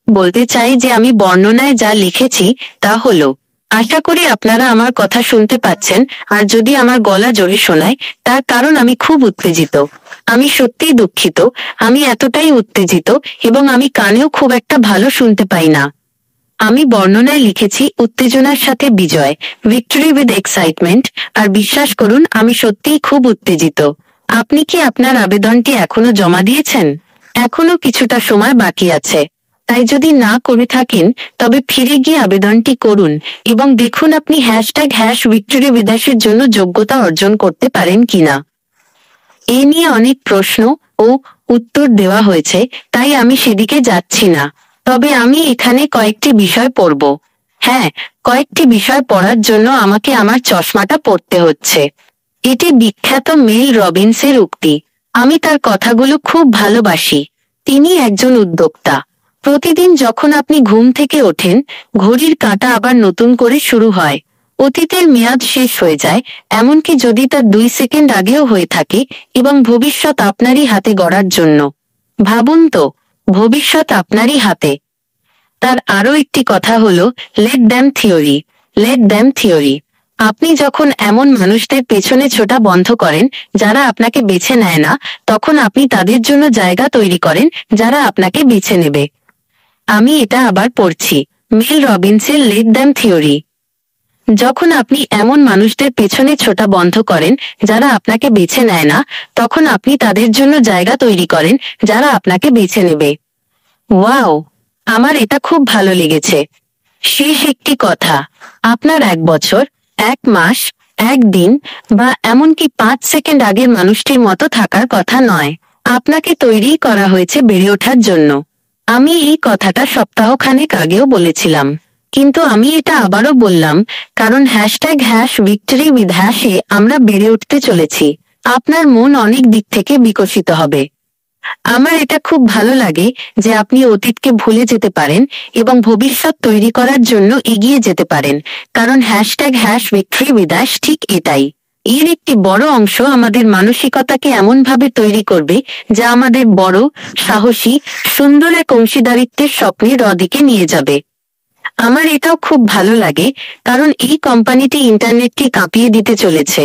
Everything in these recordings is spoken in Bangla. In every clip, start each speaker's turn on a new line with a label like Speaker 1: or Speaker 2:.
Speaker 1: বলতে চাই যে আমি বর্ণনায় যা লিখেছি তা হলো, আশা করি আপনারা আমার কথা শুনতে পাচ্ছেন, আর যদি আমার গলা জোরে শোনায় তার কারণ আমি খুব উত্তেজিত। আমি সত্যিই দুঃখিত, আমি এতটাই উত্তেজিত এবং আমি কানেও খুব একটা ভালো শুনতে পাই না। আমি বর্ণনায় লিখেছি উত্তেজনার সাথে বিজয়, ভিক্টরি উইথ এক্সাইটমেন্ট, আর বিশ্বাস করুন আমি সত্যিই খুব উত্তেজিত। আপনি কি আপনার আবেদনটি এখনো জমা দিয়েছেন? এখনো কিছুটা সময় বাকি আছে, তাই যদি না করে থাকেন তবে ফিরে গিয়ে আবেদনটি করুন এবং দেখুন আপনি #ভিক্টরি বিদাসের জন্য যোগ্যতা অর্জন করতে পারেন কিনা। এ নিয়ে অনেক প্রশ্ন ও উত্তর দেওয়া হয়েছে, তাই আমি সেদিকে যাচ্ছি না। তবে আমি এখানে কয়েকটি বিষয় পড়ব। হ্যাঁ, কয়েকটি বিষয় পড়ার জন্য আমাকে আমার চশমাটা পড়তে হচ্ছে। এটি বিখ্যাত মেল রবিন্সের উক্তি। আমি তার কথাগুলো খুব ভালোবাসি। তিনি একজন উদ্যোক্তা। প্রতিদিন যখন আপনি ঘুম থেকে ওঠেন, ঘড়ির কাঁটা আবার নতুন করে শুরু হয়। অতীতের মেয়াদ শেষ হয়ে যায়, এমনকি যদি তা 2 সেকেন্ড আগেও হয়ে থাকে, এবং ভবিষ্যৎ আপনারই হাতে গড়ার জন্য। ভাবুন তো, ভবিষ্যৎ আপনারই হাতে। তার আরো একটি কথা হলো late them theory. Late them theory. আপনি যখন এমন মানুষদের পেছনে ছোটা বন্ধ করেন যারা আপনাকে বেছে নেয় না, তখন আপনি তাদের জন্য জায়গা তৈরি করেন যারা আপনাকে বেছে নেবে। আমি এটা আবার পড়ছি, মেল রবিন্সের লেট দ্যাম থিওরি। যখন আপনি এমন মানুষদের পেছনে ছোটা বন্ধ করেন যারা আপনাকে বেছে নেয় না, তখন আপনি তাদের জন্য জায়গা তৈরি করেন যারা আপনাকে বেছে নেবে। ওয়াও, আমার এটা খুব ভালো লেগেছে। শেষ একটি কথা, আপনার 1 বছর, 1 মাস, 1 দিন বা এমনকি 5 সেকেন্ড আগের মানুষটির মতো থাকার কথা নয়। আপনাকে তৈরি করা হয়েছে বেড়ে ওঠার জন্য। আমি এই কথাটা সপ্তাহখানেক আগেও বলেছিলাম, কিন্তু আমি এটা আবারও বললাম, কারণ #ভিক্টরি উইথ হ্যাশে আমরা বেড়ে উঠতে চলেছি। আপনার মন অনেক দিক থেকে বিকশিত হবে। আমার এটা খুব ভালো লাগে যে আপনি অতীতকে ভুলে যেতে পারেন এবং ভবিষ্যৎ তৈরি করার জন্য এগিয়ে যেতে পারেন, কারণ #ভিক্টরি উইথ হ্যাশ ঠিক এটাই। এর একটি বড় অংশ আমাদের মানসিকতাকে এমনভাবে তৈরি করবে যা আমাদের বড়, সাহসী, সুন্দর এক অংশীদারিত্বের স্বপ্নের দিকে নিয়ে যাবে। আমার এটাও খুব ভালো লাগে, কারণ এই কোম্পানিটি ইন্টারনেটটি কাঁপিয়ে দিতে চলেছে।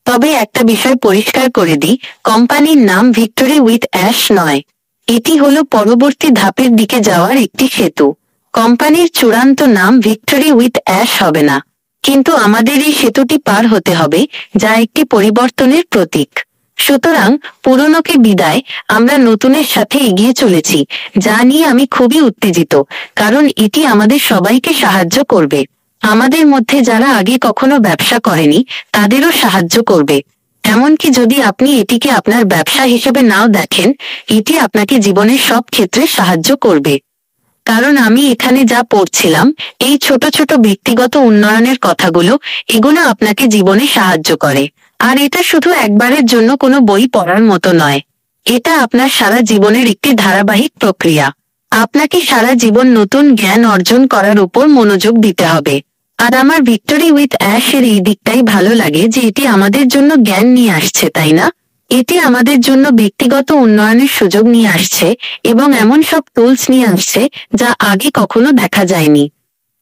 Speaker 1: তবে একটা বিষয় পরিষ্কার করে দিই, কোম্পানির নাম ভিক্টরি উইথ অ্যাশ নয়। এটি হলো পরবর্তী ধাপের দিকে যাওয়ার একটি সেতু। কোম্পানির চূড়ান্ত নাম ভিক্টরি উইথ অ্যাশ হবে না, কিন্তু আমাদের এই সেতুটি পার হতে হবে, যা একটি পরিবর্তনের প্রতীক। সুতরাং পুরনোকে বিদায়, আমরা নতুনের সাথে এগিয়ে চলেছি, যা নিয়ে আমি খুবই উত্তেজিত, কারণ এটি আমাদের সবাইকে সাহায্য করবে। আমাদের মধ্যে যারা আগে কখনো ব্যবসা করেনি তাদেরও সাহায্য করবে। এমনকি যদি আপনি এটিকে আপনার ব্যবসা হিসেবে নাও দেখেন, এটি আপনাকে জীবনের সব ক্ষেত্রে সাহায্য করবে। কারণ আমি এখানে যা পড়ছিলাম, এই ছোট ছোট ব্যক্তিগত উন্নয়নের কথাগুলো, এগুলো আপনাকে জীবনে সাহায্য করে। আর এটা শুধু একবারের জন্য কোনো বই পড়ার মতো নয়। এটা আপনার সারা জীবনের একটি ধারাবাহিক প্রক্রিয়া। আপনাকে সারা জীবন নতুন জ্ঞান অর্জন করার উপর মনোযোগ দিতে হবে। আর আমার ভিক্টরি উইথ অ্যাশ এর এই দিকটাই ভালো লাগে যে এটি আমাদের জন্য জ্ঞান নিয়ে আসছে, তাই না? এটি আমাদের জন্য ব্যক্তিগত উন্নয়নের সুযোগ নিয়ে আসছে এবং এমন সব টুলস নিয়ে আসছে যা আগে কখনো দেখা যায়নি।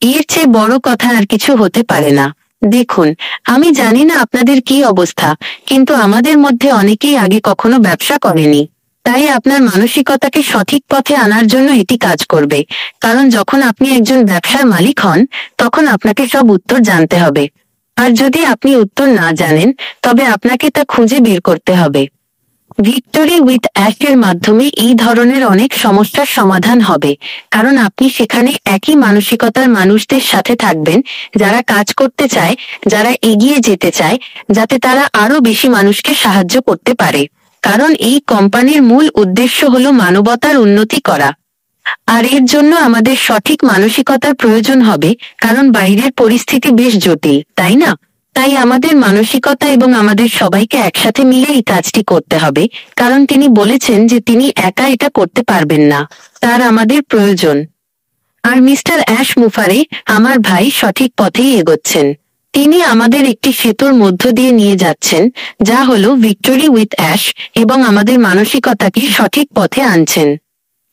Speaker 1: এর চেয়ে বড় কথা আর কিছু হতে পারে না। দেখুন, আমি জানি না আপনাদের কি অবস্থা, কিন্তু আমাদের মধ্যে অনেকেই আগে কখনো ব্যবসা করেনি। তাই আপনার মানসিকতাকে সঠিক পথে আনার জন্য এটি কাজ করবে, কারণ যখন আপনি একজন ব্যবসার মালিক হন, তখন আপনাকে সব উত্তর জানতে হবে। আর যদি আপনি উত্তর না জানেন, তবে আপনাকে তা খুঁজে বের করতে হবে। ভিক্টরি উইথ অ্যাশ এর মাধ্যমে এই ধরনের অনেক সমস্যার সমাধান হবে, কারণ আপনি সেখানে একই মানসিকতার মানুষদের সাথে থাকবেন যারা কাজ করতে চায়, যারা এগিয়ে যেতে চায়, যাতে তারা আরো বেশি মানুষকে সাহায্য করতে পারে। কারণ এই কোম্পানির মূল উদ্দেশ্য হলো মানবতার উন্নতি করা। আর এর জন্য আমাদের সঠিক মানসিকতার প্রয়োজন হবে, কারণ বাইরের পরিস্থিতি বেশ জটিল, তাই না? তাই আমাদের মানসিকতা এবং আমাদের সবাইকে একসাথে মিলে এই কাজটি করতে হবে, কারণ তিনি বলেছেন যে তিনি একা এটা করতে পারবেন না, তার আমাদের প্রয়োজন। আর মিস্টার অ্যাশ মুফারে, আমার ভাই, সঠিক পথেই এগোচ্ছেন। তিনি আমাদের একটি সেতুর মধ্য দিয়ে নিয়ে যাচ্ছেন, যা হলো ভিক্টরি উইথ অ্যাশ, এবং আমাদের মানসিকতাকে সঠিক পথে আনছেন।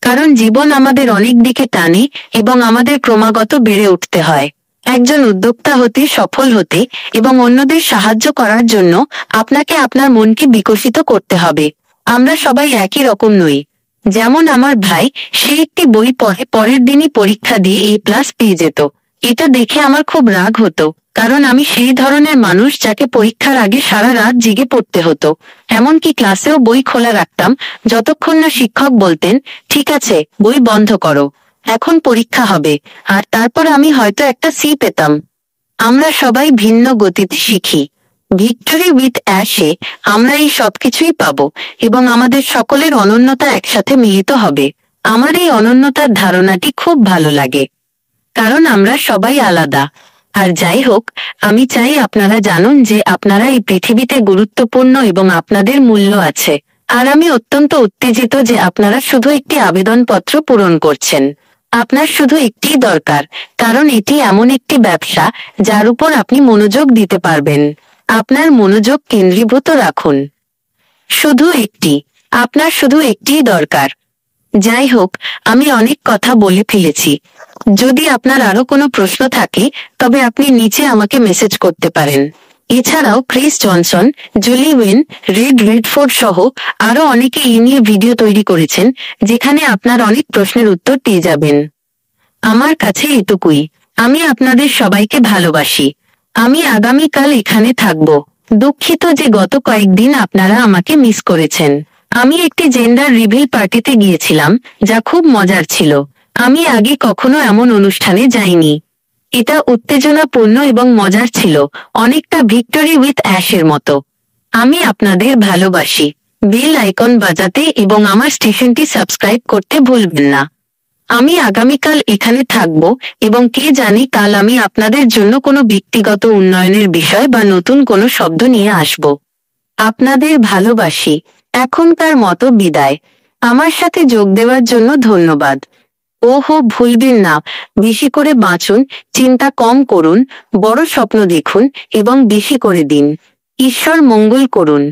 Speaker 1: কারণ জীবন আমাদের অনেক দিকে টানে এবং আমাদের ক্রমাগত বেড়ে উঠতে হয়। একজন উদ্যোক্তা হতে, সফল হতে এবং অন্যদের সাহায্য করার জন্য আপনাকে আপনার মনকে বিকশিত করতে হবে। আমরা সবাই একই রকম নই। যেমন আমার ভাই, সে একটি বই পড়ে পরের দিনই পরীক্ষা দিয়ে A+ পেয়ে যেত। এটা দেখে আমার খুব রাগ হতো, কারণ আমি সেই ধরনের মানুষ যাকে পরীক্ষার আগে সারা রাত জেগে পড়তে হতো। এমনকি ক্লাসেও বই খোলা রাখতাম যতক্ষণ না শিক্ষক বলতেন, ঠিক আছে, বই বন্ধ করো, এখন পরীক্ষা হবে, আর তারপর আমি হয়তো একটা C পেতাম। আমরা সবাই ভিন্ন গতিতে শিখি। ভিক্টরি উইথ অ্যাশে আমরা এই সবকিছুই পাবো এবং আমাদের সকলের অনন্যতা একসাথে মিলিত হবে। আমার এই অনন্যতার ধারণাটি খুব ভালো লাগে, কারণ আমরা সবাই আলাদা। আর যাই হোক, আমি চাই আপনারা জানুন যে আপনারা এই পৃথিবীতে গুরুত্বপূর্ণ এবং আপনাদের মূল্য আছে। আর আমি অত্যন্ত উত্তেজিত যে আপনারা শুধু একটি আবেদনপত্র পূরণ করছেন। আপনার শুধু একটিই দরকার, কারণ এটি এমন একটি ব্যবসা যার উপর আপনি মনোযোগ দিতে পারবেন। আপনার মনোযোগ কেন্দ্রীভূত রাখুন। শুধু একটি, আপনার শুধু একটিই দরকার। যাই হোক, আমি অনেক কথা বলে ফেলেছি। যদি আপনার আরো কোনো প্রশ্ন থাকে তবে আপনি নিচে আমাকে মেসেজ করতে পারেন। এছাড়াও Chris Johnson, Julie Owen, Red Redford সহ আরো অনেকে এই নিয়ে ভিডিও তৈরি করেছেন, যেখানে আপনার অনেক প্রশ্নের উত্তর পেয়ে যাবেন। আমার কাছে এটুকুই। আমি আপনাদের সবাইকে ভালোবাসি। আমি আগামীকাল এখানে থাকব। দুঃখিত যে গত কয়েকদিন আপনারা আমাকে মিস করেছেন। আমি একটি জেন্ডার রিভিল পার্টিতে গিয়েছিলাম, যা খুব মজার ছিল। আমি আগে কখনো এমন অনুষ্ঠানে যাইনি। এটা উত্তেজনাপূর্ণ এবং মজার ছিল, অনেকটা ভিক্টরি উইথ অ্যাশের মতো। আমি আপনাদের ভালোবাসি। বেল আইকন বাজাতে এবং আমার স্টেশনটি সাবস্ক্রাইব করতে ভুলবেন না। আমি আগামীকাল এখানে থাকব এবং কে জানে কাল আমি আপনাদের জন্য কোনো ব্যক্তিগত উন্নয়নের বিষয় বা নতুন কোনো শব্দ নিয়ে আসব। আপনাদের ভালোবাসি। এখনকার মতো বিদায়। আমার সাথে যোগ দেওয়ার জন্য ধন্যবাদ। ওহো, ভুলবেন না, বেশি করে বাঁচুন, চিন্তা কম করুন, বড় স্বপ্ন দেখুন এবং বেশি করে দিন। ঈশ্বর মঙ্গল করুন।